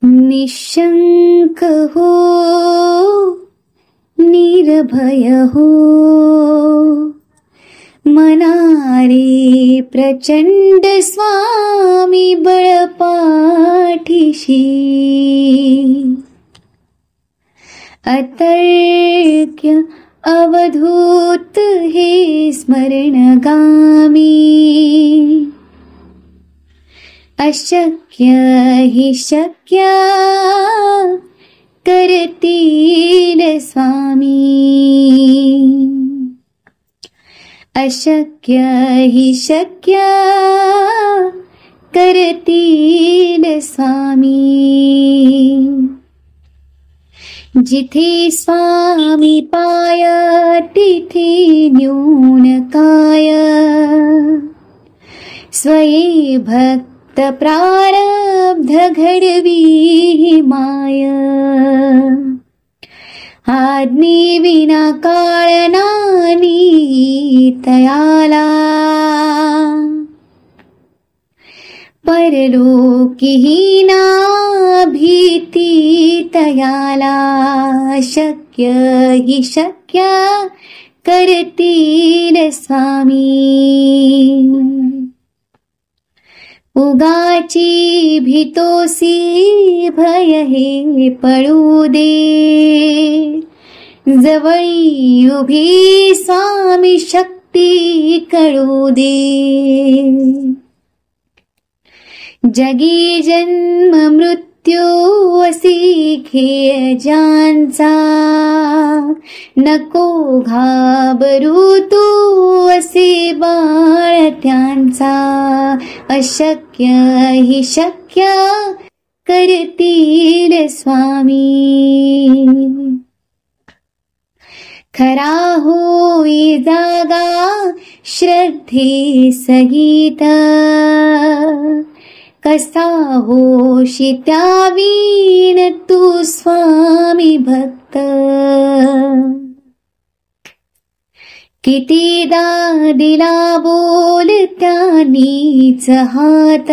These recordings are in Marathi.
निशंक हो, निर्भय हो, मनारे प्रचंड स्वामी बळपाठीशी. अतर्क्य अवधूत हे स्मरणगामी. अशक्य हि शक्य करतील स्वामी. अशक्य हि शक्य करतील स्वामी. जिथे स्वामी पाय तिथे न्यून काय. स्वये भक्त प्रारब्ध घडवी माय. आज्ञे विना काळ नानी तयाला. परलोकी ना भीती तयाला. शक्य हि शक्य करतील स्वामी. उगाची भीतोसी भय हे पळू दे. जवळी उभी स्वामी शक्ती कळू दे. जगी जन्म मृत्यू असी खेळ ज्यांचा. नको घाबरू तू असे बाळ त्यांचा. अशक्य हि शक्य करतील स्वामी. खरा होई जागा श्रद्धे सहित. कसा होशी त्यावीन तू स्वामी भक्त. कितीदा दिला बोल त्यांनीच हात.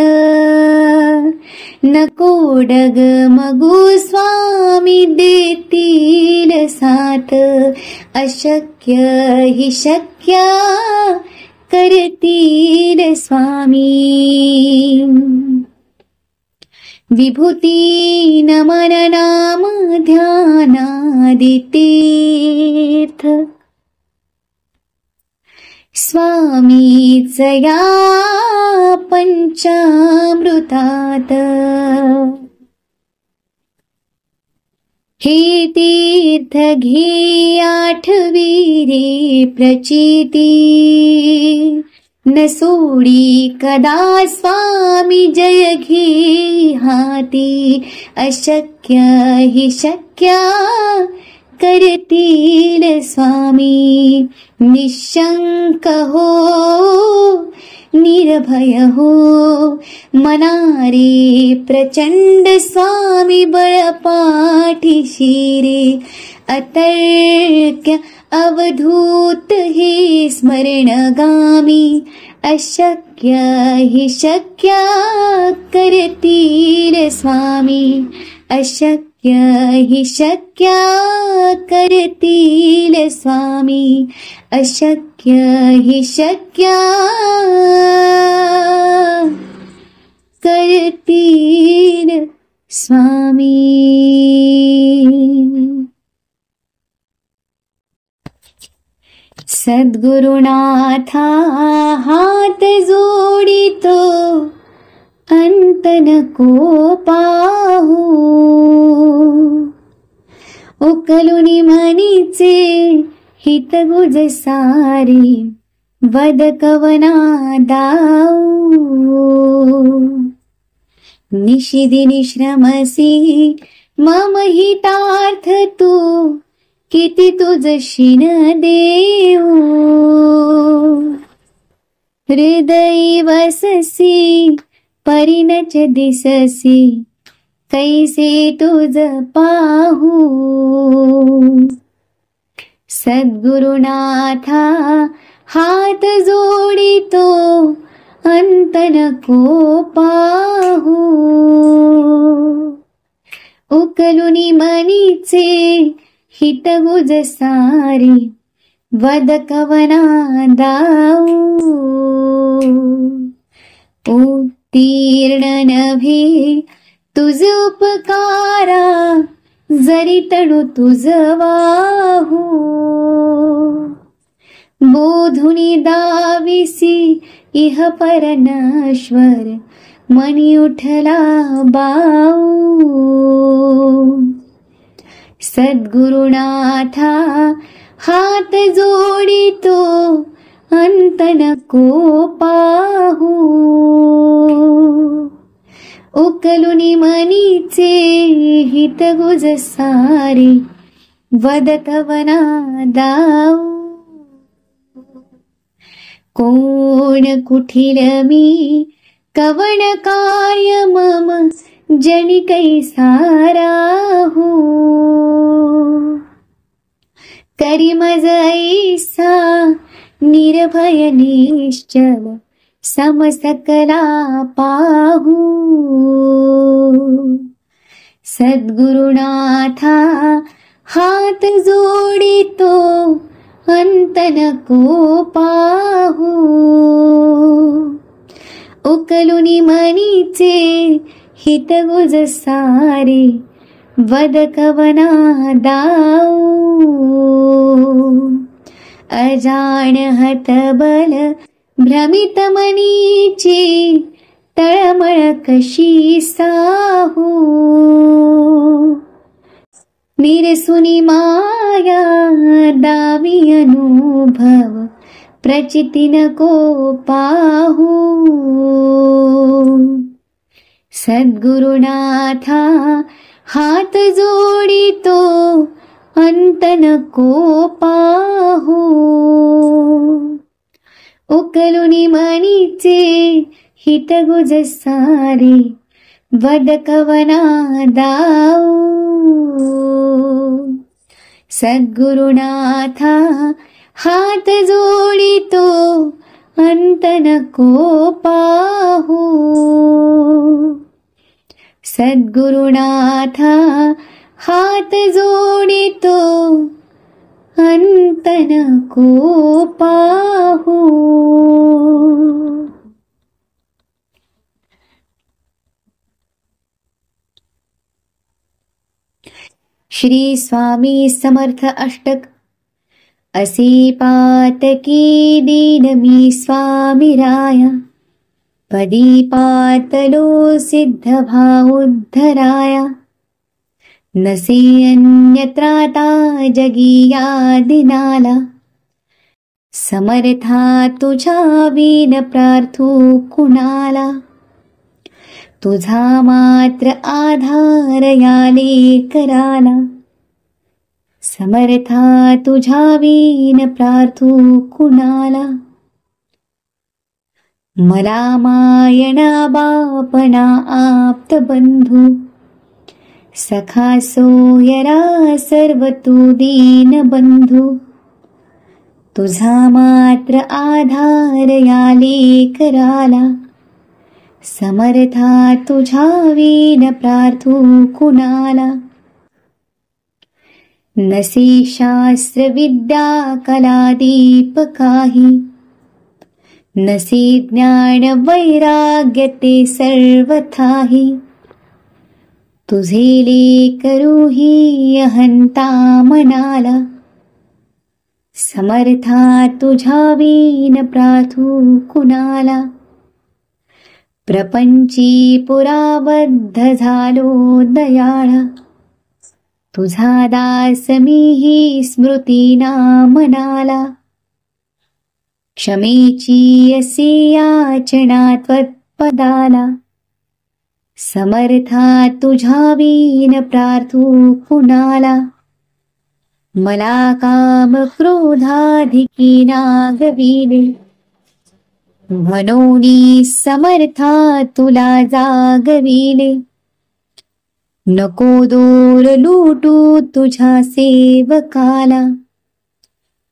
नको डगमगू स्वामी देतील साथ. अशक्य हि शक्य करतील स्वामी. विभूती नमन नाम ध्यानादि तीर्थ. स्वामीच या पंचामृतात. हे तीर्थ घे आठवी रे प्रचिती. न सोडी कदा स्वामी जय घे हाती. अशक्य हि शक्य करतील स्वामी. निशंक हो, निर्भय हो, मनारे प्रचंड स्वामी बळपाठीशी रे. अतर्क्य अवधूत हे स्मरणगामी. अशक्य हि शक्य करतील स्वामी. अशक्य हि शक्य करतील स्वामी. अशक्य हि शक्य करतील स्वामी. सद्गुरुनाथा हात जोडितो अंत नको पाहू. उकलुनी मनीचे हित गुज सारी. वद कवना दाऊ. निशिदिनी श्रमसी मम हितार्थ तू. किती तुझशीन देऊ. हृदयी वससी परिणच दिससी. कैसे तुझ पाहू. सद्गुरुनाथा हात जोडितो अंत नको पाहू. उकलुनी मनीचे हित गुज सारे, वद कवना दाऊ. उत्तीर्ण नभे तुझ उपकारा, जरी तणु तुझ वाहू. बोधुनी दाविसी इह परनश्वर, मनी उठला बाऊ. सद्गुरुनाथा हात जोडितो, अंत नको पाहू. उकलुनी मनीचे हित गुज सारे, वद कवना दाऊ. कोण कुठील मी कवण काय मम, जनी कैसा राहू. करी मज ऐसा निर्भय निश्चल, समसकला पाहू. सद्गुरुनाथा हात जोडितो, अंत नको पाहू. उकलुनी मनीचे हित गुज सारे, वद कवना दाऊ. अजाण हतबल भ्रमित मनीची, तळमळ कशी साहू. निरसुनी माया दावी अनुभव, प्रचिती नको पाहू. सद्गुरुनाथा हात जोडितो, अंत नको पाहू. उकलुनी मनीचे हित गुज सारे, वद कवना दाऊ. सद्गुरुनाथा हात जोडितो, अंत नको पाहू. सद्गुरुनाथा हात जोडितो, अंत नको पाहू. श्री स्वामी समर्थ अष्टक. असे पातकी दीन मी स्वामीराया, पदी पातलो सिद्ध भावोद्धराया. नसे अन्यत्राता जगिया दिनाला, समर्था तुझा विन प्रार्थू कुणाला. तुझा मात्र आधार याले कराला, समर्था तुझा विन प्रार्थू कुणाला. मला मायना बापना आप्त बंधू, सखा सोयरा सर्व तू दीन बंधू. तुझा मात्र आधार याले कराला, समर्था तुझा विन प्रार्थू कुणाला. नसे शास्त्र विद्या कला दीप काही, नसे ज्ञान वैराग्य ते सर्वथाही. तुझे लेकरूही अहंता मनाला, समर्था तुझा विन प्रार्थू कुणाला. प्रपंची पुराबद्ध झालो दयाळा, तुझा दास मीही स्मृतीना मनाला. क्षमेची असे याचना त्वत्पदाला, समर्था तुझा विन प्रार्थू कुणाला. मला काम क्रोधाधिकी नागविले, म्हणूनी समर्था तुला जागविले. नको दूर लुटू तुझ्या सेवकाला,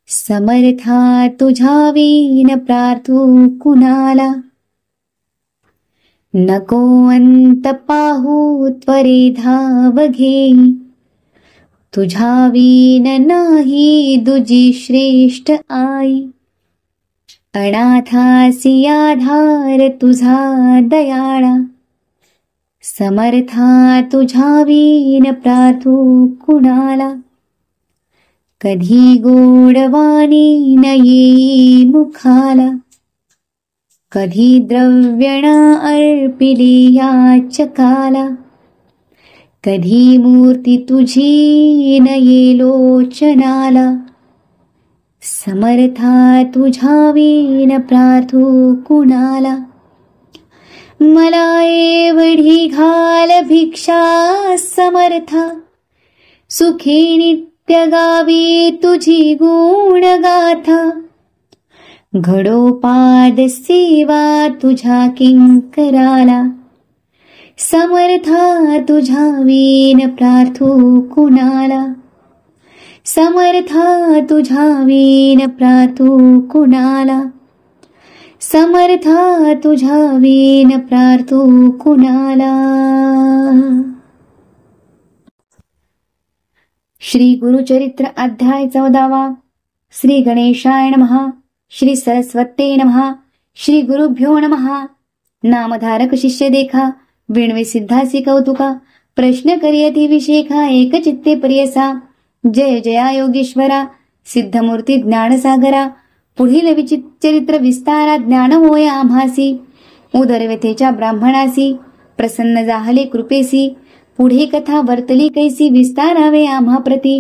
समर्था तुझा विन प्रार्थू कुणाला. नको अंत पाहू त्वरे धाव घेई, तुझ्या विन नाही दुजी श्रेष्ठ आई। अनाथासी आधार तुझा दयाळा, समर्था तुझ्या विन प्रार्थू कुणाला। कधी गोडवाणी न येई मुखाला, कधी द्रव्यणा अर्पिले याचकाला। कधी मूर्ती तुझी न ये लोचनाला, समर्था तुझ्या विन प्रार्थू कुणाला। मला एवढी घाल भिक्षा समर्था, सुखी नित्य गावी तुझी गुण गाथा। घडोपाद सेवा तुझ्या किंकराला, समर्था तुझ्या विन प्रार्थू कुणाला। समर्था तुझ्या विन प्रार्थू कुणाला। समर्था तुझ्या विन प्रार्थू कुणाला। श्री गुरुचरित्र अध्याय 14। श्री गणेशाय नमः। श्री सरस्वते नमः। श्री गुरुभ्यो नमः। नामधारक शिष्य देखा, विणवे सिद्धासी कौतुका। प्रश्न करियती विशेखा, एक चित्ते प्रियसा। जय जया योगेश्वरा, सिद्धमूर्ती ज्ञानसागरा। पुढील विचित्रचरित्र विस्तारा, ज्ञान होय आम्हासी। उदरव्यथेच्या ब्राह्मणासी, प्रसन्न जाहले कृपेसी। पुढे कथा वर्तली कैसी, विस्तारावे आम्हा प्रती।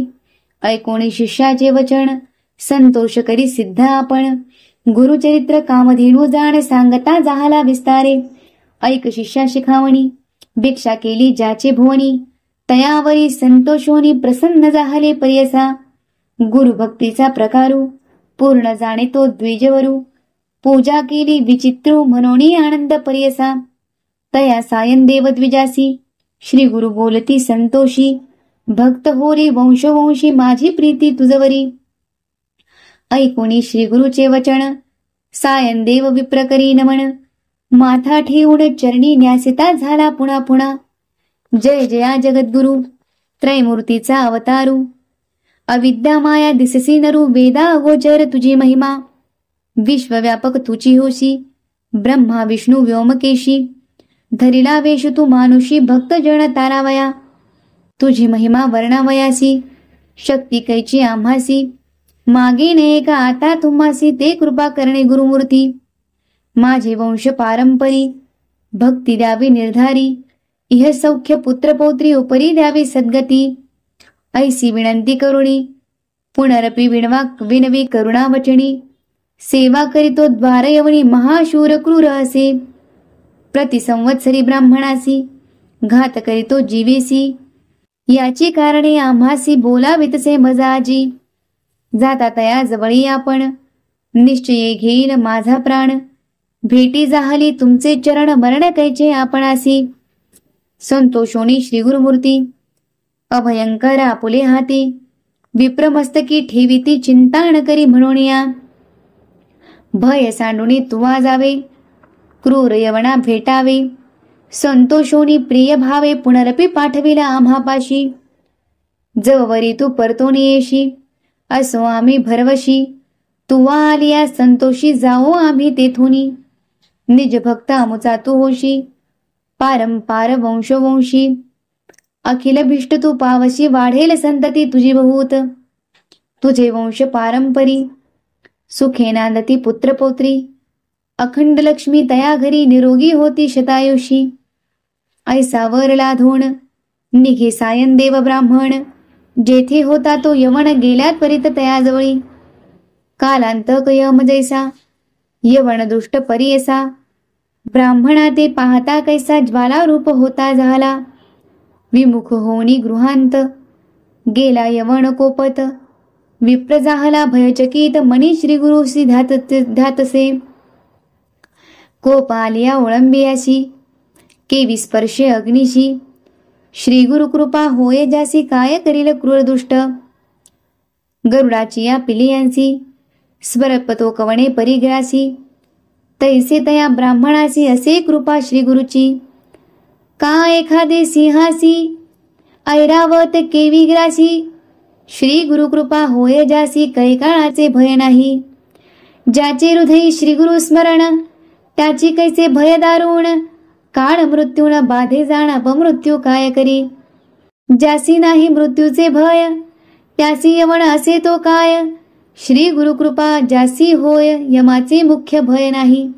ऐकोणी शिष्याचे वचन, संतोष करी सिद्ध आपण। गुरुचरित्र कामधेनू जाण, सांगता जाहला विस्तारे। ऐक शिष्या शिखावणी, भिक्षा केली ज्याचे भुवनी। तयावरी संतोषोनी, प्रसन्न जाहले प्रियसा। गुरुभक्तीचा प्रकारू, पूर्ण जाणे तो द्विजवरू। पूजा केली विचित्रू, म्हणोनी आनंद प्रियसा। तया सायन देव द्विजासी, श्री गुरु बोलती संतोषी। भक्त हो रे वंशोवंशी, माझी प्रीती तुझवरी। ऐकोणी श्री गुरुचे वचन, सायन देव विप्र करी नमन। माथा ठेवून चरणी न्यासिता झाला पुन्हा पुन्हा। जय जया जगद्गुरु, त्रैमूर्तीचा अवतारू। अविद्या माया दिससी नरू, वेदा अगोचर तुझी महिमा। विश्वव्यापक तुची होशी, ब्रह्मा विष्णू व्योमकेशी। धरिला वेश तू मानुषी, भक्त जन तारावया। तुझी महिमा वर्णावयासी, शक्ती कैची आम्हासी। मागे नये का आता तुम्हासी, ते कृपा करणे गुरुमूर्ती। माझे वंश पारंपरी, भक्ती द्यावी निर्धारी। इह सौख्य पुत्रपौत्री, उपरी द्यावी सद्गती। ऐसी विनंती करुणी, पुनरपि विनवी करुणा वचनी। सेवा करीतो द्वार यवनी, महाशूर क्रूर असे। प्रति संवत्सरी ब्राह्मणासी, घात करीतो जीवेसी। याची कारणे आम्हासी, बोलावितसे मजाजी। जाता तया जवळी आपण, निश्चये घेईल माझा प्राण। भेटी जाहली तुमचे चरण, मरण कैचे आपणासी। संतोषोनी श्री गुरुमूर्ती, अभयंकर आपुले हाती। विप्रमस्तकी ठेविती, चिंता न करी म्हणोनिया। भय सांडुनी तुवा जावे, क्रूर यवना भेटावे। संतोषोनी प्रिय भावे, पुनरपि पाठविला आम्हापाशी। जववरी तू परतोनी येशी, असो आम्ही भरवशी। तुवा आलिया संतोषी, जाओ आम्ही तेथुनी। निज भक्त आमुचा तू होशी, पारंपार वंशोवंशी। अखिल भिष्ट तू पावशी, वाढेल संतती तुझी बहुत। तुझे वंश पारंपरी, सुखे नांदती पुत्रपौत्री। अखंड लक्ष्मी तया घरी, निरोगी होती शतायुषी। ऐसा वर लाधोण, निघे सायन देव ब्राह्मण। जेथे होता तो यवन, गेल्या त्वरित तयाजवळी। कालांतक यम जैसा, यवन दुष्ट परियसा। ब्राह्मणा ते पाहता कैसा, ज्वाला रूप होता झाला। विमुख होनी गृहांत, गेला यवन कोपत। विप्र जाहला भयचकित, मनी श्री गुरुसी ध्यातसे। कोप आलिया ओळंबियाशी, केवी स्पर्शे अग्निशी। श्री गुरु कृपा होय जासी, काय करील क्रूर दुष्ट। गरुडाची या पिलियांसी, स्वरपतो कवणे परिग्रासी। तैसे तया ब्राह्मणासी असे कृपा श्री गुरुची. का एखादे सिंहासी ऐरावत केवी ग्रासी. श्री गुरुकृपा होय जासी कैकाळाचे भय नाही. ज्याचे हृदयी श्री गुरु स्मरण त्याची कैसे भय दारुण. काळ मृत्यून बाधे जाण अपमृत्यू काय करी. ज्यासी नाही मृत्यूचे भय त्यासी यवण असे तो काय. श्री गुरुकृपा ज्यासी होय यमाचे मुख्य भय नाही.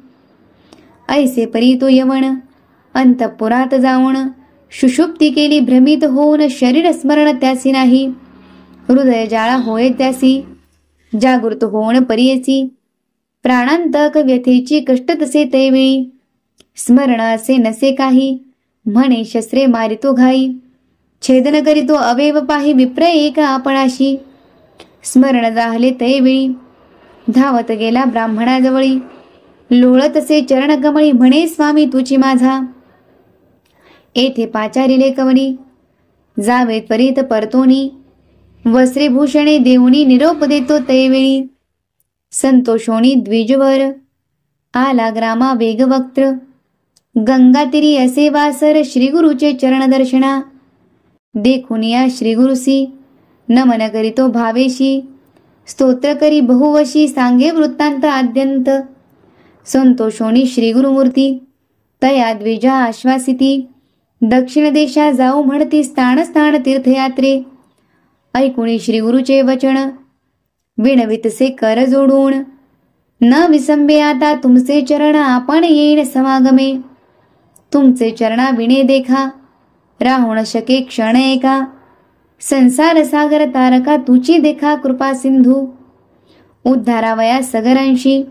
ऐसे परी तो यवण अंतपुरात जाऊन सुषुप्ती केली भ्रमित होऊन शरीर स्मरण त्यासी नाही. हृदय जाळा होय त्यासी जागृत होऊन परियसी. प्राणांतक व्यथेची कष्ट तसे तैवेळी. स्मरण असे नसे काही म्हणे शस्त्रे मारितो घाई. छेदन करीतो अवेव पाही विप्र एक आपणाशी. स्मरण जाहले तैवेळी धावत गेला ब्राह्मणाजवळी. लोळतसे चरणकमळी म्हणे स्वामी तुची माझा. येथे पाचारिले कवणी जावे त्वरित परतोनी. वस्त्रे भूषणे देऊनी निरोप देतो तैवेळी. संतोषोनी द्विजवर आला ग्रामा वेगवक्त्र. गंगातीरी असे वासर श्री गुरुचे चरण दर्शना. देखून या श्री गुरुसी नमन करीतो भावेशी. स्तोत्र करी बहुवशी सांगे वृत्तांत आद्यंत. संतोषोनी श्री गुरुमूर्ती तया द्विजा आश्वासिती. दक्षिण देशा जाऊ म्हणती स्थान स्थान तीर्थयात्रे. ऐकुणी श्री गुरुचे वचन विणवितसे कर जोडून. न विसंबे आता तुमचे चरण आपण येईन समागमे. तुमचे चरणा विणे देखा राहून शके क्षण एका. संसार सागर तारका तुची देखा कृपा सिंधू. उद्धारावया सगरांशी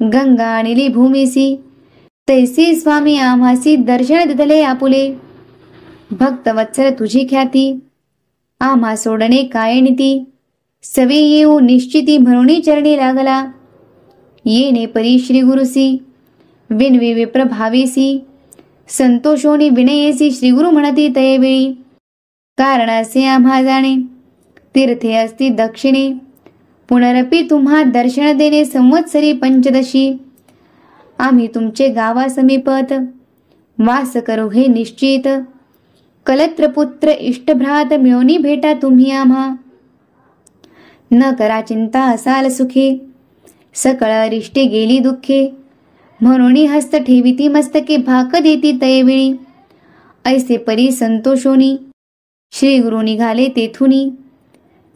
गंगा आणिली भूमीसी. तैसी स्वामी आम्हासी दर्शन दिदले आपुले. भक्तवत्सल तुझी ख्याती आम्हा सोडणे काय नीती. सवे येऊ निश्चिती म्हणून चरणी लागला. येणे परी श्री गुरुसी विनवी विप्र भावेसी. संतोषोनी विनयेसी श्री गुरु म्हणती तयवेळी. कारण असे आम्हा जाणे तीर्थे असती दक्षिणे. पुनरपी तुम्हा दर्शन देणे संवत्सरी पंचदशी. आम्ही तुमचे गावा समीपत वास करू हे निश्चित. कलत्रपुत्र इष्टभ्रात मिळवणी भेटा तुम्ही आम्हा. न करा चिंता असाल सुखे सकळ अरिष्टे गेली दुःखे. म्हणून हस्त ठेविती मस्तके भाक देती तयवेळी. ऐसे परी संतोषोनी श्री गुरु निघाले तेथुनी.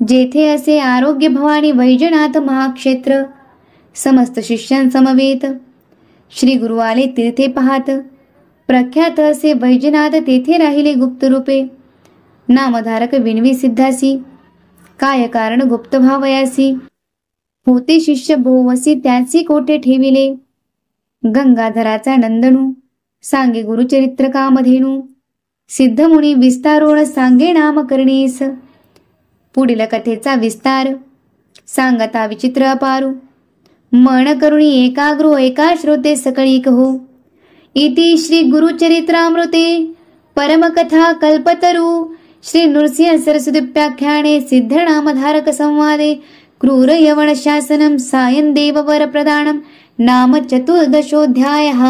जेथे असे आरोग्य भवानी वैजनाथ महाक्षेत्र. समस्त शिष्यांसमवेत श्री गुरु आले तीर्थे पाहात. प्रख्यात असे वैजनाथ तेथे राहिले गुप्त रूपे. नामधारक विनवी सिद्धासी काय कारण गुप्त भावयासी. होते शिष्य बहुवसी त्याची कोठे ठेविले. गंगाधराचा नंदनू सांगे गुरुचरित्र कामधेनू. सिद्धमुनी विस्तारोण सांगे नामकरणीस. पुढील कथेचा विस्तार सांगता विचित्र अपारू. मन करुणी एकाग्रो एका श्रोते सकळी कहो. इति श्री गुरुचरित्रामृते परमकथा कल्पतरू श्री नृसिंह सरस्वतीप्याख्याने सिद्धनामधारक संवादे क्रूर यवण शासनम सायं देववर प्रदानम नाम चतुर्दशोऽध्यायः.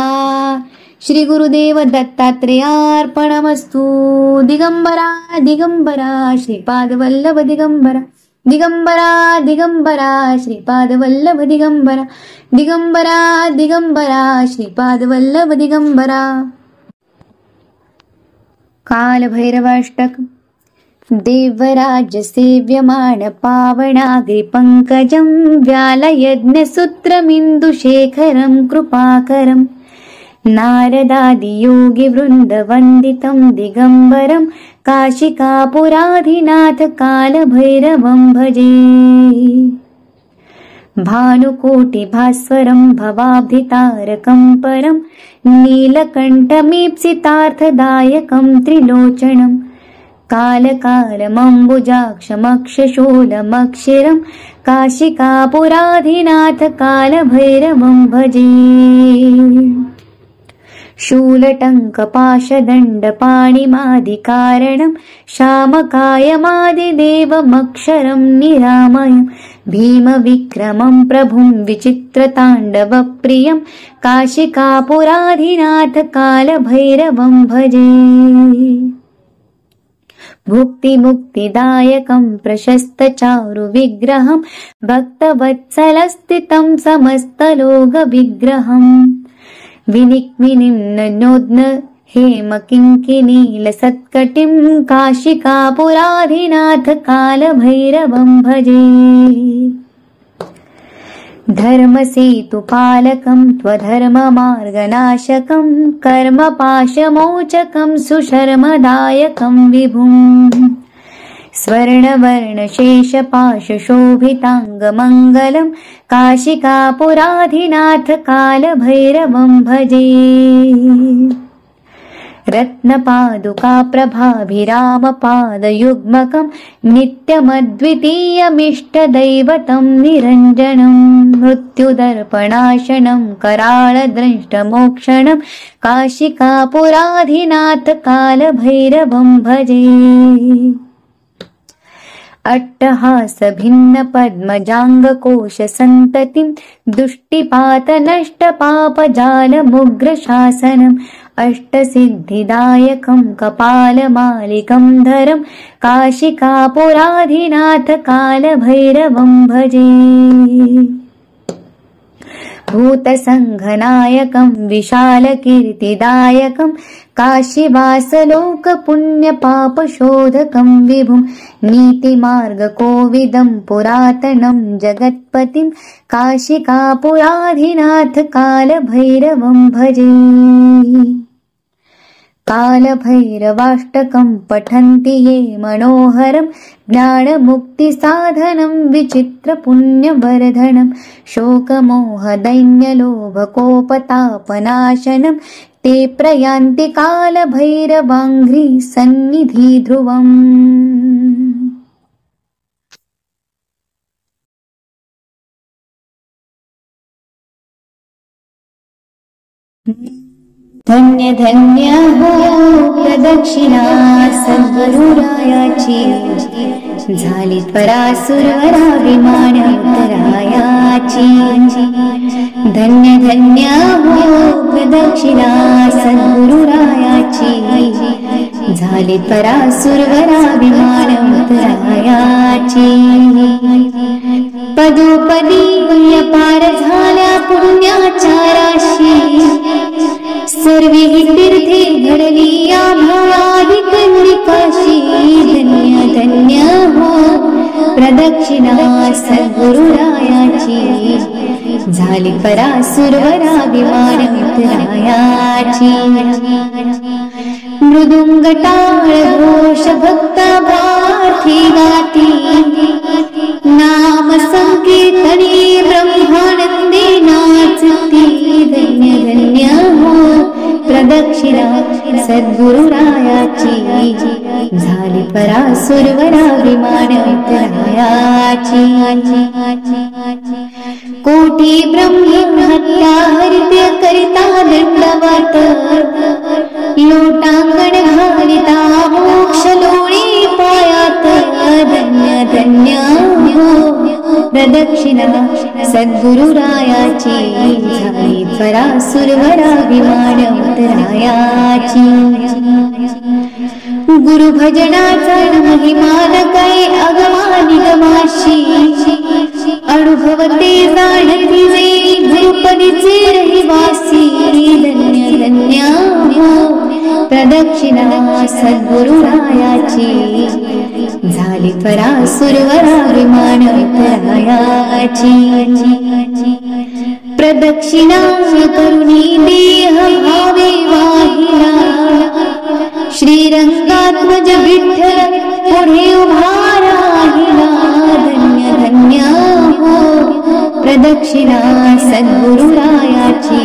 श्री गुरुदेव दत्तात्रेयार्पणमस्तु. दिगंबरा दिगंबरा श्रीपादवल्लभ दिगंबरा. दिगंबरा दिगंबरा श्रीपादवल्लभ दिगंबरा. दिगंबरा दिगंबरा श्रीपादवल्लभ दिगंबरा. कालभैरवाष्टक. देवराज सेव्यमाण पावनाग्रि पंकजं व्यालयज्ञसूत्रमिन्दुशेखरं कृपाकरं. नारदादि योगी वृंद वंदितं दिगंबरं. काशिकापुराधिनाथ कालभैरवं भजे. भानुकोटि भास्वरं भवाब्धितारकं परं. नीलकण्ठमीप्सितार्थदायकं त्रिलोचनं. कालकालमम्बुजाक्षमक्षशूलमक्षिरं. काशिकापुराधिनाथ कालभैरवं भजे. शूलटङ्कपाशदण्डपाणिमादिकारणं श्यामकायमादिदेवमक्षरं निरामयं भीमविक्रमं प्रभुं विचित्रताण्डवप्रियं काशिकापुराधिनाथकालभैरवं भजे। भुक्तिमुक्तिदायकं प्रशस्तचारुविग्रहं भक्तवत्सलस्थितं समस्तलोकविग्रहम् विनिक्मिनिम्नोद्न हेमकिङ्किनीलसत्कटिं काशिकापुराधिनाथकालभैरवं भजे। धर्मसेतुपालकं त्वधर्ममार्गनाशकं कर्मपाशमोचकं सुशर्मदायकं विभुं स्वर्णवर्णशेषपाशशोभिताङ्गमङ्गलं काशिकापुराधिनाथकालभैरवं भजे। रत्नपादुकाप्रभाभिरामपादयुग्मकं नित्यमद्वितीयमिष्टदैवतं निरञ्जनं मृत्युदर्पणाशनं कराळद्रष्टमोक्षणं काशिकापुराधिनाथकालभैरवं भजे। अट्टहासभिन्नपद्मजाङ्गकोशसन्ततिं दुष्टिपातनष्टपापजालमुग्रशासनम् अष्टसिद्धिदायकं कपालमालिकं धरं काशिकापुराधिनाथकालभैरवं भजे। भूतसङ्घनायकं विशालकीर्तिदायकं काशीवासलोकपुण्यपापशोधकं विभुं नीतिमार्गकोविदं पुरातनं जगत्पतिं काशिकापुराधिनाथकालभैरवं भजे। कालभैरवाष्टकं पठन्ति ये मनोहरं ज्ञानमुक्तिसाधनं विचित्रपुण्यवर्धनं शोकमोहदैन्यलोभकोपतापनाशनं ते प्रयान्ति कालभैरवाङ्घ्रि सन्निधि ध्रुवम्। धन्य धन्य हो प्रदक्षिणा सद्गुरुरायाची झाली त्वरा सुरवराभिमान उत्तरायाची। धन्य धन्य हो प्रदक्षिणा सद्गुरुरायाची झाली त्वरा सुरवराभिमान उत्तरायाची। पदोपदी पार झाल्या पुण्याचाराशी सर्वे तीर्थे घडली आभावादिकंडिकाशी। धन्य धन्य हो प्रदक्षिणा सद्गुरुरायाची झाली परा सुरवराभिमान उत्तरायाची। मृदुंगटाळ घोष भक्ता प्रार्थी गाती नाम संकीर्तने ब्रह्मानंदे नाचती। धन्य धन्य हो प्रदक्षिणा सद्गुरुरायाची झाली परा सुरवराभिमान उत्तरायाची। कोटी ब्रह्महत्या हरित्य करिता दंडवत लोटांगण घालिता मोक्ष लोणी पायात। धन्य धन्य हो प्रदक्षिणा सद्गुरुरायाची झाली त्वरा सुरवराभिमान उत्तरायाची। गुरुभजनाचा महिमान काय अगमानिगमाशी अनुभवते जाणती जे गुरुपदीचे रहिवासी। धन्य धन्य हो प्रदक्षिणा सद्गुरुरायाची झाली त्वरा सुरवराभिमान उत्तरायाची। प्रदक्षिणा करुणी देह भावे वाहिला श्रीरंगात्मज विठ्ठल पुढे उभा राहिला। धन्य धन्य हो प्रदक्षिणा सद्गुरुरायाची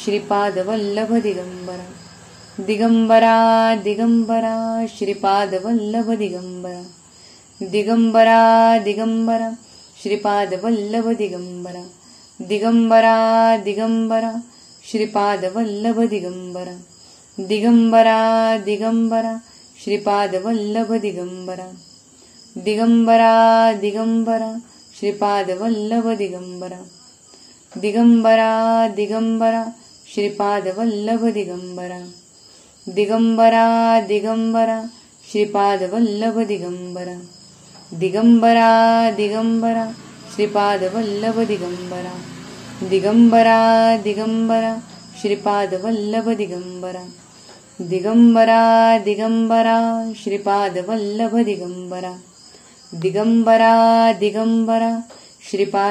श्रीपाद वल्लभ दिगंबरा दिगंबरा दिगंबरा श्रीपाद वल्लभ दिगंबरा दिगंबरा दिगंबरा श्रीपाद वल्लभ दिगंबरा दिगंबरा दिगंबरा श्रीपाद वल्लभ दिगंबरा दिगंबरा दिगंबरा श्रीपाद वल्लभ दिगंबरा दिगंबरा दिगंबरा श्रीपाद वल्लभ दिगंबरा दिगंबरा दिगंबरा श्रीपाद वल्लभ दिगंबरा दिगंबरा दिगंबरा श्रीपाद वल्लभ दिगंबरा दिगंबरा दिगंबरा श्रीपाद वल्लभ दिगंबरा दिगंबरा दिगंबरा श्रीपाद वल्लभ दिगंबरा दिगंबरा दिगंबरा श्रीपाद वल्लभ दिगंबरा दिगंबरा दिगंबरा श्रीपाद